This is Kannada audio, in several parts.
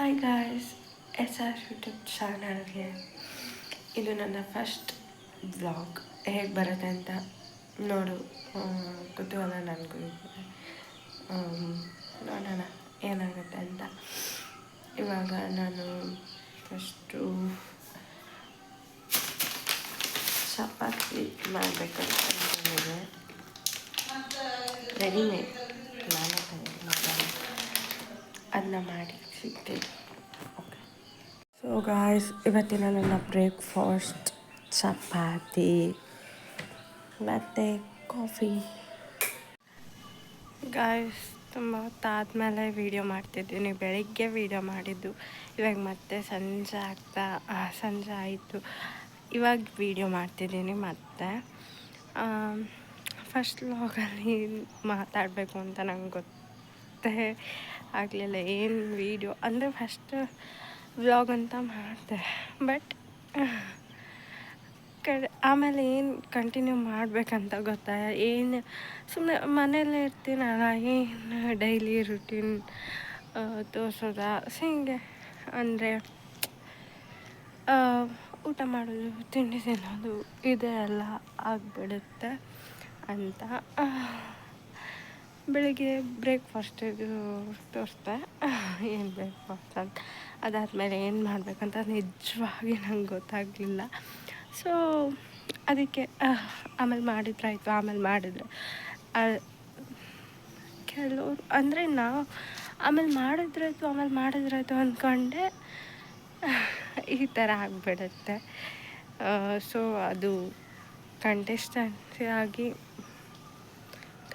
ಹಾಯ್ ಗಾಯ್ಸ್, SR ಯೂಟ್ಯೂಬ್ ಚಾನಲ್ಗೆ ಇದು ನನ್ನ ಫಸ್ಟ್ ವ್ಲಾಗ್. ಹೇಗೆ ಬರುತ್ತೆ ಅಂತ ನೋಡು ಕುತೂಹಲ ನನಗೂ ಇದೆ. ನೋಡೋಣ ಏನಾಗುತ್ತೆ ಅಂತ. ಇವಾಗ ನಾನು ಫಸ್ಟು ಚಪಾತಿ ಮಾಡಬೇಕಂತ ಅಂದ್ಕೊಂಡಿದ್ದೆ. ರೆಡಿಮೇಡ್ ನಾನೇ ಮಾಡೋಣ, ಅದನ್ನ ಮಾಡಿ ಸಿಗ್ತೀನಿ. ಓಕೆ, ಸೊ ಗಾಯ್ಸ್, ಇವತ್ತಿನ ನನ್ನ ಬ್ರೇಕ್ಫಾಸ್ಟ್ ಚಪಾತಿ ಮತ್ತು ಕಾಫಿ. ಗಾಯ್ಸ್, ತುಂಬ ಹೊತ್ತಾದಮೇಲೆ ವೀಡಿಯೋ ಮಾಡ್ತಿದ್ದೀನಿ. ಬೆಳಿಗ್ಗೆ ವೀಡಿಯೋ ಮಾಡಿದ್ದು, ಇವಾಗ ಮತ್ತೆ ಸಂಜೆ ಆಯಿತು. ಇವಾಗ ವೀಡಿಯೋ ಮಾಡ್ತಿದ್ದೀನಿ ಮತ್ತೆ. ಫಸ್ಟ್ ವ್ಲಾಗಲ್ಲಿ ಮಾತಾಡಬೇಕು ಅಂತ ನಂಗೆ ಗೊತ್ತೇ ಆಗಲಿಲ್ಲ ಏನು ವೀಡಿಯೋ ಅಂದರೆ. ಫಸ್ಟ್ ವ್ಲಾಗ್ ಅಂತ ಮಾಡಿದೆ, ಬಟ್ ಆಮೇಲೆ ಏನು ಕಂಟಿನ್ಯೂ ಮಾಡಬೇಕಂತ ಗೊತ್ತಾಗ ಏನು ಸುಮ್ಮನೆ ಮನೆಯಲ್ಲೇ ಇರ್ತೀನಲ್ಲ, ಏನು ಡೈಲಿ ರುಟೀನ್ ತೋರಿಸೋದ ಹಿಂಗೆ ಅಂದರೆ ಊಟ ಮಾಡೋದು, ತಿಂಡಿ ತಿನ್ನೋದು ಇದೆ ಎಲ್ಲ ಆಗಿಬಿಡುತ್ತೆ ಅಂತ ಬೆಳಿಗ್ಗೆ ಬ್ರೇಕ್ಫಾಸ್ಟಿಗೆ ತೋರಿಸ್ದೆ ಏನು ಬ್ರೇಕ್ಫಾಸ್ಟ್ ಅಂತ. ಅದಾದಮೇಲೆ ಏನು ಮಾಡಬೇಕಂತ ನಿಜವಾಗಿ ನಂಗೆ ಗೊತ್ತಾಗಲಿಲ್ಲ. ಸೊ ಅದಕ್ಕೆ ಆಮೇಲೆ ಮಾಡಿದರೆ ಕೆಲವರು ಅಂದರೆ ನಾವು ಆಮೇಲೆ ಮಾಡಿದ್ರಾಯ್ತು ಅಂದ್ಕೊಂಡೆ ಈ ಥರ ಆಗಿಬಿಡುತ್ತೆ. ಸೊ ಅದು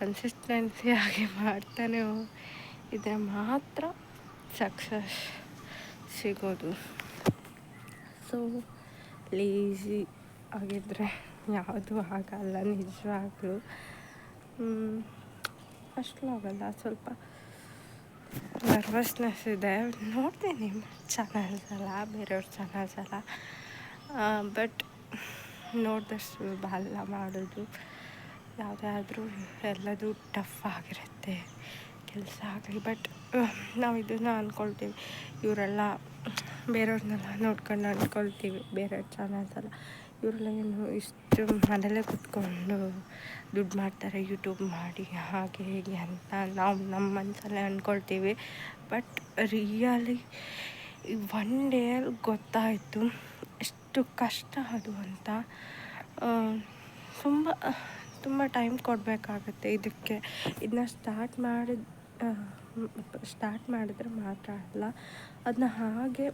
ಕನ್ಸಿಸ್ಟೆನ್ಸಿಯಾಗಿ ಮಾಡ್ತಾನೆ ಇದ್ರೆ ಮಾತ್ರ ಸಕ್ಸಸ್ ಸಿಗೋದು. ಸೊ ಲೇಝಿ ಆಗಿದ್ದರೆ ಯಾವುದೂ ಆಗಲ್ಲ ನಿಜವಾಗ್ಲೂ. ಅಷ್ಟು ಆಗಲ್ಲ, ಸ್ವಲ್ಪ ನರ್ವಸ್ನೆಸ್ ಇದೆ. ನೋಡ್ತೀನಿ ಚಾನಲ್ಸ್ ಎಲ್ಲ, ಬೇರೆಯವ್ರ ಚಾನಲ್ಸ್ ಎಲ್ಲ, ಬಟ್ ನೋಡಿದಷ್ಟು ಸುಲಭ ಅಲ್ಲ ಮಾಡೋದು. ಯಾವುದಾದ್ರೂ ಎಲ್ಲದೂ ಟಫ್ ಆಗಿರುತ್ತೆ ಕೆಲಸ ಆಗಲಿ. ಬಟ್ ನಾವು ಇದನ್ನು ಅಂದ್ಕೊಳ್ತೀವಿ, ಇವರೆಲ್ಲ ಬೇರೆಯವ್ರನ್ನೆಲ್ಲ ನೋಡ್ಕೊಂಡು ಅಂದ್ಕೊಳ್ತೀವಿ, ಬೇರೆಯವ್ರ ಚಾನಲ್ಸ್ ಎಲ್ಲ ಇವರೆಲ್ಲ ಏನು ಇಷ್ಟು ಮನೇಲೇ ಕೂತ್ಕೊಂಡು ದುಡ್ಡು ಮಾಡ್ತಾರೆ ಯೂಟ್ಯೂಬ್ ಮಾಡಿ ಹಾಗೆ ಹೀಗೆ ಅಂತ ನಾವು ನಮ್ಮ ಮನಸ್ಸಲ್ಲೇ ಅಂದ್ಕೊಳ್ತೀವಿ. ಬಟ್ ರಿಯಲಿ ಒನ್ ಡೇಯಲ್ಲಿ ಗೊತ್ತಾಯಿತು ಎಷ್ಟು ಕಷ್ಟ ಅದು ಅಂತ. ತುಂಬ ಟೈಮ್ ಕೊಡಬೇಕಾಗತ್ತೆ ಇದಕ್ಕೆ. ಇದನ್ನ ಸ್ಟಾರ್ಟ್ ಮಾಡಿದ್ರೆ ಮಾತ್ರ ಅಲ್ಲ, ಅದನ್ನ ಹಾಗೆ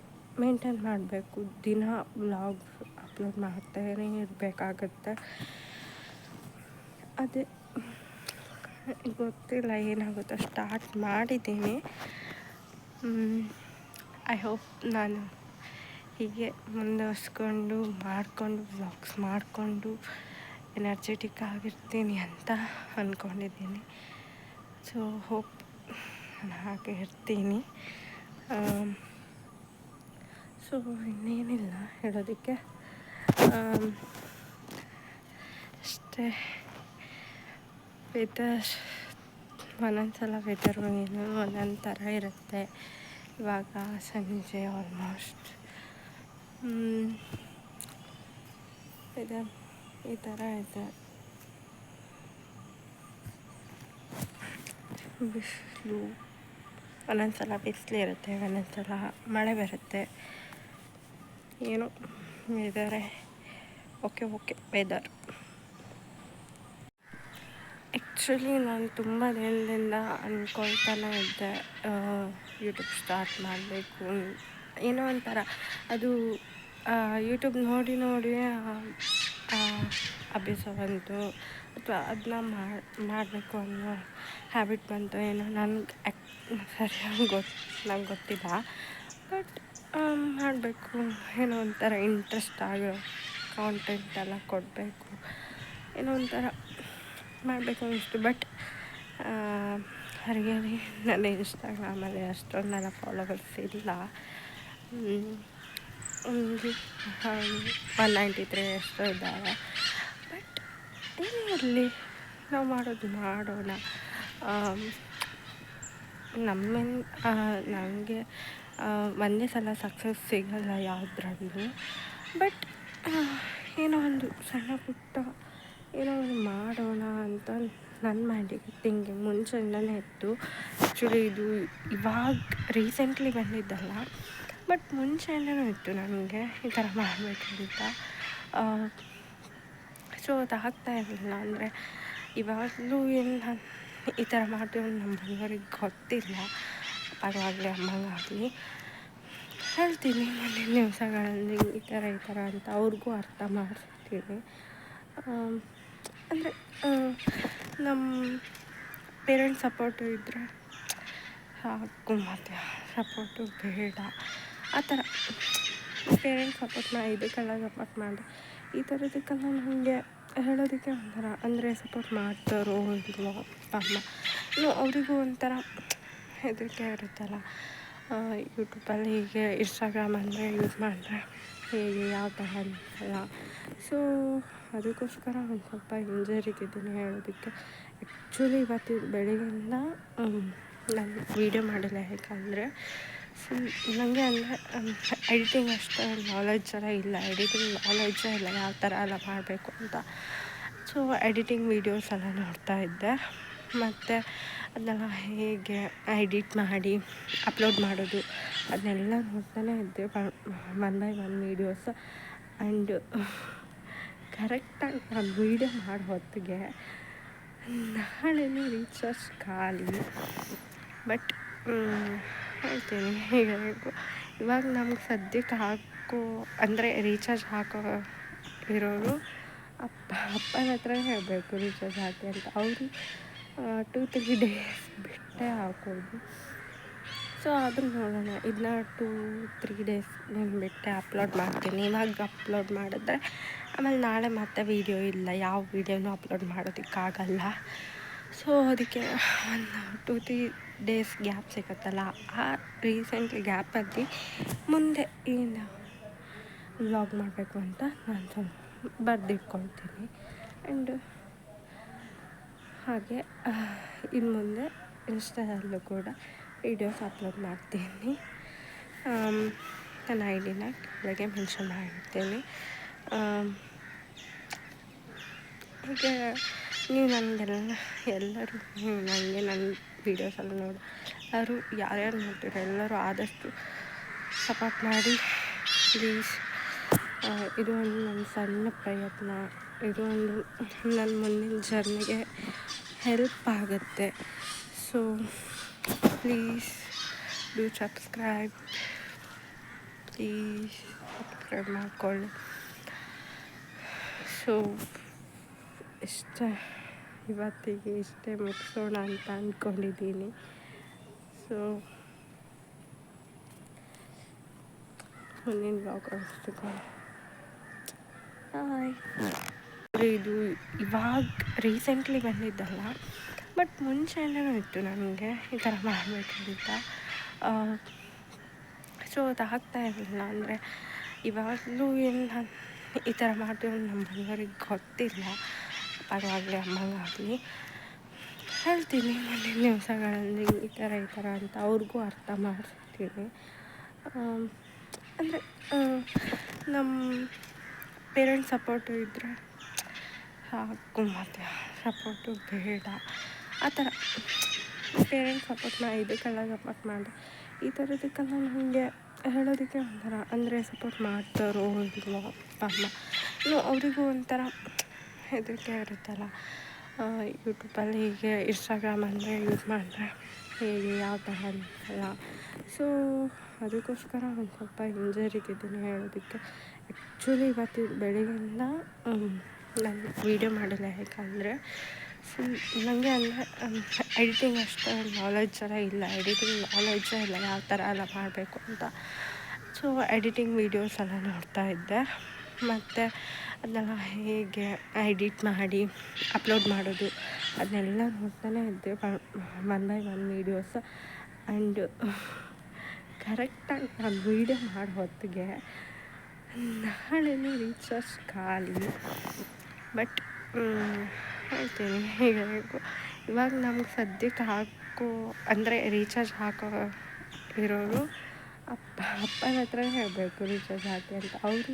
ಮೇಂಟೈನ್ ಮಾಡಬೇಕು. ದಿನ ವ್ಲಾಗ್ ಅಪ್ಲೋಡ್ ಮಾಡ್ತಾನೇ ಇರಬೇಕಾಗತ್ತೆ. ಅದೇ ಗೊತ್ತಿಲ್ಲ ಏನಾಗುತ್ತೋ. ಸ್ಟಾರ್ಟ್ ಮಾಡಿದ್ದೀನಿ. ಐ ಹೋಪ್ ನಾನು ಹೀಗೆ ಮುಂದುವರ್ಸ್ಕೊಂಡು ವ್ಲಾಗ್ಸ್ ಮಾಡಿಕೊಂಡು ಎನರ್ಜೆಟಿಕ್ ಆಗಿರ್ತೀನಿ ಅಂತ ಅಂದ್ಕೊಂಡಿದ್ದೀನಿ. ಸೊ ಹೋಪ್ ನಾನು ಹಾಗೆ ಇರ್ತೀನಿ. ಸೊ ಇನ್ನೇನಿಲ್ಲ ಹೇಳೋದಕ್ಕೆ, ಅಷ್ಟೇ. ವೆದರ್ ಒಂದೊಂದ್ಸಲ ವೆದರು ಒಂದೊಂದು ಥರ ಇರುತ್ತೆ. ಇವಾಗ ಸಂಜೆ ಆಲ್ಮೋಸ್ಟ್ ವೆದರ್ ಈ ಥರ ಇದೆ. ಬಿಸಿಲು, ಒಂದೊಂದ್ಸಲ ಬಿಸಿಲು ಇರುತ್ತೆ, ಒಂದೊಂದ್ಸಲ ಮಳೆ ಬರುತ್ತೆ. ಏನು ವೆದರೇ ಓಕೆ ವೆದರ್. ಆ್ಯಕ್ಚುಲಿ ನಾನು ತುಂಬ ದಿನದಿಂದ ಅಂದ್ಕೊಳ್ತಾನೆ ಇದ್ದೆ ಯೂಟ್ಯೂಬ್ ಸ್ಟಾರ್ಟ್ ಮಾಡಬೇಕು. ಏನೋ ಒಂಥರ ಅದು ಯೂಟ್ಯೂಬ್ ನೋಡಿ ಅಭ್ಯಾಸ ಬಂತು, ಅಥವಾ ಅದನ್ನ ಮಾಡಬೇಕು ಅನ್ನೋ ಹ್ಯಾಬಿಟ್ ಬಂತು. ಏನೋ ನನಗೆ ಸರಿಯಾಗಿ ನಂಗೆ ಗೊತ್ತಿಲ್ಲ. ಬಟ್ ಮಾಡಬೇಕು, ಏನೋ ಒಂಥರ ಇಂಟ್ರೆಸ್ಟ್ ಆಗೋ ಕಾಂಟೆಂಟ್ ಎಲ್ಲ ಕೊಡಬೇಕು, ಏನೋ ಒಂಥರ ಮಾಡಬೇಕು ಅನ್ನಿಸ್ತು. ಬಟ್ ರಿಯಲಿ ನನ್ನ ಇನ್ಸ್ಟಾಗ್ರಾಮಲ್ಲಿ ಅಷ್ಟೊಂದು ನನ್ನ ಫಾಲೋವರ್ಸ್ ಇಲ್ಲ. ಒಂದು 193 ಎಷ್ಟೋ ಇದ್ದಾರೆ. ಬಟ್ ಏನೇ ಇರಲಿ, ನಾವು ಮಾಡೋಣ. ನನಗೆ ಒಂದೇ ಸಲ ಸಕ್ಸಸ್ ಸಿಗಲ್ಲ ಯಾವುದ್ರಲ್ಲೂ. ಬಟ್ ಏನೋ ಒಂದು ಸಣ್ಣ ಪುಟ್ಟ ಏನೋ ಒಂದು ಮಾಡೋಣ ಅಂತ ನನ್ನ ಮೈಂಡಿಗೆ ಥಿಂಕಿಂಗ್ ಮುಂಚೆಯಿಂದನೇ ಇತ್ತು. ಆ್ಯಕ್ಚುಲಿ ಇದು ಇವಾಗ ರೀಸೆಂಟ್ಲಿ ಬಂದಿದ್ದಲ್ಲ, ಬಟ್ ಮುಂಚೆಯಿಂದನೂ ಇತ್ತು ನನಗೆ ಈ ಥರ ಮಾಡಬೇಕಂತ. ಸೊ ಅದಾಗ್ತಾ ಇರಲಿಲ್ಲ. ಅಂದರೆ ಇವಾಗಲೂ ಏನು ನಾನು ಈ ಥರ ಮಾಡ್ತೀವಿ ನಮ್ಮ ಮನೆಯವ್ರಿಗೆ ಗೊತ್ತಿಲ್ಲ, ಅಪ್ಪಾಗಾಗಲಿ ಅಮ್ಮಂಗಾಗಲಿ ಹೇಳ್ತೀನಿ ಮುಂದಿನ ದಿವಸಗಳಲ್ಲಿ ಈ ಥರ ಅಂತ ಅವ್ರಿಗೂ ಅರ್ಥ ಮಾಡಿಸ್ತೀನಿ. ಅಂದರೆ ನಮ್ಮ ಪೇರೆಂಟ್ಸ್ ಸಪೋರ್ಟು ಇದ್ದರೆ ಸಾಕು, ಮತ್ತು ಸಪೋರ್ಟು ಬೇಡ ಆ ಥರ. ಪೇರೆಂಟ್ಸ್ ಸಪೋರ್ಟ್ ಇದಕ್ಕೆಲ್ಲ ಸಪೋರ್ಟ್ ಮಾಡಿ ಈ ಥರದಕ್ಕೆಲ್ಲ ನನಗೆ ಹೇಳೋದಕ್ಕೆ ಒಂಥರ, ಅಂದರೆ ಸಪೋರ್ಟ್ ಮಾಡ್ತಾರೋ ಇಲ್ವೋ ಅಮ್ಮ. ಇನ್ನು ಅವರಿಗೂ ಒಂಥರ ಹೆದರಿಕೆ ಇರುತ್ತಲ್ಲ, ಯೂಟ್ಯೂಬಲ್ಲಿ ಹೀಗೆ ಇನ್ಸ್ಟಾಗ್ರಾಮ್ ಅಂದರೆ ಯೂಸ್ ಮಾಡಿದ್ರೆ ಹೇಗೆ ಯಾವ ಥರ ಅಂತೆಲ್ಲ. ಸೊ ಅದಕ್ಕೋಸ್ಕರ ಒಂದು ಸ್ವಲ್ಪ ಹಿಂಜರಿತಿದ್ದೀನಿ ಹೇಳೋದಕ್ಕೆ. ಆ್ಯಕ್ಚುಲಿ ಇವತ್ತು ಬೆಳಗ್ಗೆಯಿಂದ ನಾನು ವೀಡಿಯೋ ಮಾಡಿಲ್ಲ, ಯಾಕಂದರೆ ನನಗೆ ಅಂದರೆ ಎಡಿಟಿಂಗ್ ಅಷ್ಟು ನಾಲೆಡ್ಜ್ ಎಲ್ಲ ಇಲ್ಲ, ಎಡಿಟಿಂಗ್ ನಾಲೆಡ್ಜೇ ಇಲ್ಲ ಯಾವ ಥರ ಎಲ್ಲ ಮಾಡಬೇಕು ಅಂತ. ಸೊ ಎಡಿಟಿಂಗ್ ವೀಡಿಯೋಸ್ ಎಲ್ಲ ನೋಡ್ತಾ ಇದ್ದೆ, ಮತ್ತು ಅದನ್ನೆಲ್ಲ ಹೇಗೆ ಎಡಿಟ್ ಮಾಡಿ ಅಪ್ಲೋಡ್ ಮಾಡೋದು ಅದನ್ನೆಲ್ಲ ನೋಡ್ತಾನೆ ಇದ್ದೆ, one by one videos. And ಕರೆಕ್ಟಾಗಿ ನಾನು ವೀಡಿಯೋ ಮಾಡೋ ಹೊತ್ತಿಗೆ ನಾಳೆನೇ ರೀಚಾರ್ಜ್ ಖಾಲಿ. ಬಟ್ ಹೇಳ್ತೀನಿ ಹೀಗೆ ಇವಾಗ ನಮ್ಗೆ ಸದ್ಯಕ್ಕೆ ಅಂದರೆ ರೀಚಾರ್ಜ್ ಹಾಕೋ ಇರೋರು ಅಪ್ಪನ ಹತ್ರನೇ ಹೇಳಬೇಕು ರೀಚಾರ್ಜ್ ಹಾಕಿ ಅಂತ. ಅವರು 2-3 ಡೇಸ್ ಬಿಟ್ಟೇ ಹಾಕೋದು. ಸೊ ಆದರೂ ನೋಡೋಣ, ಇದನ್ನ 2-3 ಡೇಸ್ ನಾನು ಬಿಟ್ಟೆ ಅಪ್ಲೋಡ್ ಮಾಡ್ತೀನಿ. ಇವಾಗ ಅಪ್ಲೋಡ್ ಮಾಡಿದ್ರೆ ಆಮೇಲೆ ನಾಳೆ ಮತ್ತೆ ವೀಡಿಯೋ ಇಲ್ಲ, ಯಾವ ವೀಡಿಯೋನೂ ಅಪ್ಲೋಡ್ ಮಾಡೋದಕ್ಕಾಗಲ್ಲ. ಸೊ ಅದಕ್ಕೆ ಒಂದು 2-3 ಡೇಸ್ ಗ್ಯಾಪ್ ಸಿಗುತ್ತಲ್ಲ, ಆ ರೀಸೆಂಟ್ಲಿ ಗ್ಯಾಪಲ್ಲಿ ಮುಂದೆ ಏನು ವ್ಲಾಗ್ ಮಾಡಬೇಕು ಅಂತ ನಾನು ಸ್ವಲ್ಪ ಬರೆದಿಟ್ಕೊಳ್ತೀನಿ. ಆ್ಯಂಡ್ ಹಾಗೆ ಇನ್ನು ಮುಂದೆ ಇನ್ಸ್ಟಾದಲ್ಲೂ ಕೂಡ ವೀಡಿಯೋಸ್ ಅಪ್ಲೋಡ್ ಮಾಡ್ತೀನಿ. ನನ್ನ ಐಡಿನ ಕೆಳಗೆ ಮೆನ್ಷನ್ ಮಾಡಿರ್ತೀನಿ. ಹೀಗೆ ನೀವು ಎಲ್ಲರೂ ನನಗೆ ನನ್ನ ವೀಡಿಯೋಸ್ ಎಲ್ಲ ನೋಡಿ ಎಲ್ಲರೂ ಯಾರ್ಯಾರು ನೋಡ್ತೀರೋ ಎಲ್ಲರೂ ಆದಷ್ಟು ಸಪೋರ್ಟ್ ಮಾಡಿ ಪ್ಲೀಸ್. ಇದು ಒಂದು ನನ್ನ ಸಣ್ಣ ಪ್ರಯತ್ನ, ಇದು ಒಂದು ನನ್ನ ಮುಂದಿನ ಜರ್ನಿಗೆ ಹೆಲ್ಪ್ ಆಗುತ್ತೆ. So please do subscribe, please subscribe ಮಾಡಿಕೊಳ್ಳಿ. ಸೊ ಇವತ್ತಿಗೆ ಇಷ್ಟೇ ಮುಗಿಸೋಣ ಅಂತ ಅಂದ್ಕೊಂಡಿದ್ದೀನಿ. ಸೊ ಮುಂದಿನ ಬ್ಲಾಗ್ ಹಾಯ್. ಇದು ಇವಾಗ ರೀಸೆಂಟ್ಲಿ ಬಂದಿದ್ದಲ್ಲ, ಬಟ್ ಮುಂಚೆಯಿಂದನೂ ಇತ್ತು ನನಗೆ ಈ ಥರ ಮಾಡಬೇಕಂತ. ಸೊ ಅದಾಗ್ತಾ ಇರಲಿಲ್ಲ. ಅಂದರೆ ಇವಾಗಲೂ ಏನು ನಾನು ಈ ಥರ ಮಾಡ್ತೀವಿ ನಮ್ಮ ಮನೆಯವ್ರಿಗೆ ಗೊತ್ತಿಲ್ಲ, ಅಪ್ಪಾಗಾಗಲಿ ಅಮ್ಮಂಗಾಗಲಿ ಹೇಳ್ತೀನಿ ಮುಂದಿನ ದಿವಸಗಳಲ್ಲಿ ಈ ಥರ ಅಂತ ಅವ್ರಿಗೂ ಅರ್ಥ ಮಾಡಿಸ್ತೀನಿ. ಅಂದರೆ ನಮ್ಮ ಪೇರೆಂಟ್ಸ್ ಸಪೋರ್ಟು ಇದ್ದರೆ ಸಾಕು, ಮತ್ತು ಸಪೋರ್ಟು ಬೇಡ ಆ ಥರ. ಪೇರೆಂಟ್ಸ್ ಸಪೋರ್ಟ್ ಇದಕ್ಕೆಲ್ಲ ಸಪೋರ್ಟ್ ಮಾಡಿ ಈ ಥರದಕ್ಕೆಲ್ಲ ನನಗೆ ಹೇಳೋದಕ್ಕೆ ಒಂಥರ, ಅಂದರೆ ಸಪೋರ್ಟ್ ಮಾಡ್ತಾರೋ ಇಲ್ವೋ ಅಮ್ಮ. ಇನ್ನು ಅವರಿಗೂ ಒಂಥರ ಹೆದರಿಕೆ ಇರುತ್ತಲ್ಲ, ಯೂಟ್ಯೂಬಲ್ಲಿ ಹೀಗೆ ಇನ್ಸ್ಟಾಗ್ರಾಮ್ ಅಂದರೆ ಯೂಸ್ ಮಾಡಿದ್ರೆ ಹೇಗೆ ಯಾವ ಥರ ಅಂತೆಲ್ಲ. ಸೊ ಅದಕ್ಕೋಸ್ಕರ ಒಂದು ಸ್ವಲ್ಪ ಹಿಂಜರಿತಿದ್ದೀನಿ ಹೇಳೋದಕ್ಕೆ. ಆ್ಯಕ್ಚುಲಿ ಇವತ್ತು ಬೆಳಗ್ಗೆಯಿಂದ ನಾನು ವೀಡಿಯೋ ಮಾಡಿಲ್ಲ, ಯಾಕಂದರೆ ನನಗೆ ಅಂದರೆ ಎಡಿಟಿಂಗ್ ಅಷ್ಟು ನಾಲೆಡ್ಜ್ ಎಲ್ಲ ಇಲ್ಲ, ಎಡಿಟಿಂಗ್ ನಾಲೆಡ್ಜೇ ಇಲ್ಲ ಯಾವ ಥರ ಎಲ್ಲ ಮಾಡಬೇಕು ಅಂತ. ಸೊ ಎಡಿಟಿಂಗ್ ವೀಡಿಯೋಸ್ ಎಲ್ಲ ನೋಡ್ತಾ ಇದ್ದೆ, ಮತ್ತು ಅದನ್ನೆಲ್ಲ ಹೇಗೆ ಎಡಿಟ್ ಮಾಡಿ ಅಪ್ಲೋಡ್ ಮಾಡೋದು ಅದನ್ನೆಲ್ಲ ನೋಡ್ತಾನೆ ಇದ್ದೆ, one by one videos. And ಕರೆಕ್ಟಾಗಿ ನಾನು ವೀಡಿಯೋ ಮಾಡೋ ಹೊತ್ತಿಗೆ ನಾಳೆನೇ ರೀಚಾರ್ಜ್ ಖಾಲಿ. ಬಟ್ ಹೇಳ್ತೀನಿ ಹೀಗೆ ಇವಾಗ ನಮ್ಗೆ ಸದ್ಯಕ್ಕೆ ಅಂದರೆ ರೀಚಾರ್ಜ್ ಹಾಕೋ ಇರೋರು ಅಪ್ಪನ ಹತ್ರನೇ ಹೇಳಬೇಕು ರೀಚಾರ್ಜ್ ಹಾಕಿ ಅಂತ. ಅವರು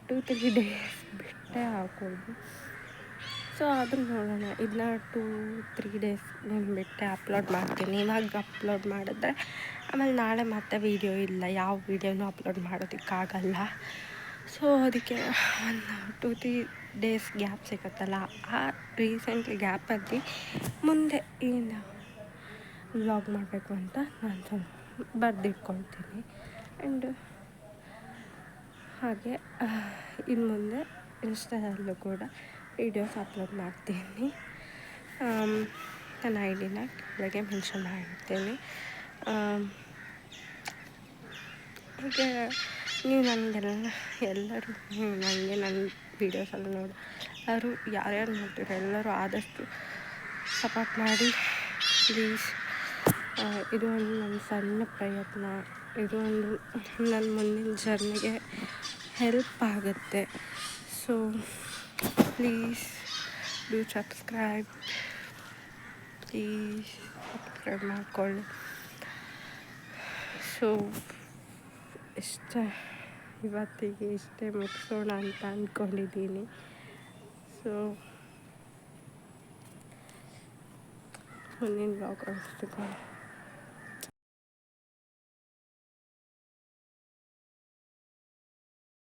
2-3 ಡೇಸ್ ಬಿಟ್ಟೇ ಹಾಕೋದು. ಸೊ ಆದರೂ ನೋಡೋಣ, ಇದನ್ನ 2-3 ಡೇಸ್ ನಾನು ಬಿಟ್ಟೆ ಅಪ್ಲೋಡ್ ಮಾಡ್ತೀನಿ. ಇವಾಗ ಅಪ್ಲೋಡ್ ಮಾಡಿದ್ರೆ ಆಮೇಲೆ ನಾಳೆ ಮತ್ತೆ ವೀಡಿಯೋ ಇಲ್ಲ, ಯಾವ ವೀಡಿಯೋನೂ ಅಪ್ಲೋಡ್ ಮಾಡೋದಕ್ಕಾಗಲ್ಲ. ಸೊ ಅದಕ್ಕೆ ಒಂದು 2-3 ಡೇಸ್ ಗ್ಯಾಪ್ ಸಿಗುತ್ತಲ್ಲ, ಆ ರೀಸೆಂಟ್ಲಿ ಗ್ಯಾಪಲ್ಲಿ ಮುಂದೆ ಏನು ವ್ಲಾಗ್ ಮಾಡಬೇಕು ಅಂತ ನಾನು ಬರೆದಿಟ್ಕೊಳ್ತೀನಿ. ಆ್ಯಂಡ್ ಹಾಗೆ ಇನ್ನು ಮುಂದೆ ಇನ್ಸ್ಟಾದಲ್ಲೂ ಕೂಡ ವೀಡಿಯೋಸ್ ಅಪ್ಲೋಡ್ ಮಾಡ್ತೀನಿ. ನನ್ನ ಐಡಿನ ಕೆಳಗೆ ಮೆನ್ಷನ್ ಮಾಡಿರ್ತೀನಿ. ಹೀಗೆ ನೀವು ಎಲ್ಲರೂ ನನಗೆ ನನ್ನ ವೀಡಿಯೋಸೆಲ್ಲ ನೋಡಿ ಎಲ್ಲರೂ ಯಾರ್ಯಾರು ನೋಡ್ತೀರೋ ಎಲ್ಲರೂ ಆದಷ್ಟು ಸಪೋರ್ಟ್ ಮಾಡಿ ಪ್ಲೀಸ್. ಇದು ಒಂದು ನನ್ನ ಸಣ್ಣ ಪ್ರಯತ್ನ, ಇದು ಒಂದು ನನ್ನ ಮುಂದಿನ ಜರ್ನಿಗೆ ಹೆಲ್ಪ್ ಆಗುತ್ತೆ. So please do subscribe, please subscribe ಮಾಡಿಕೊಳ್ಳಿ. ಸೊ ಇವತ್ತಿಗೆ ಇಷ್ಟೇ ಮುಗಿಸೋಣ ಅಂತ ಅಂದ್ಕೊಂಡಿದ್ದೀನಿ. ಸೊ ಮುಂದಿನ ಬ್ಲಾಗ್ ಅಷ್ಟೇ.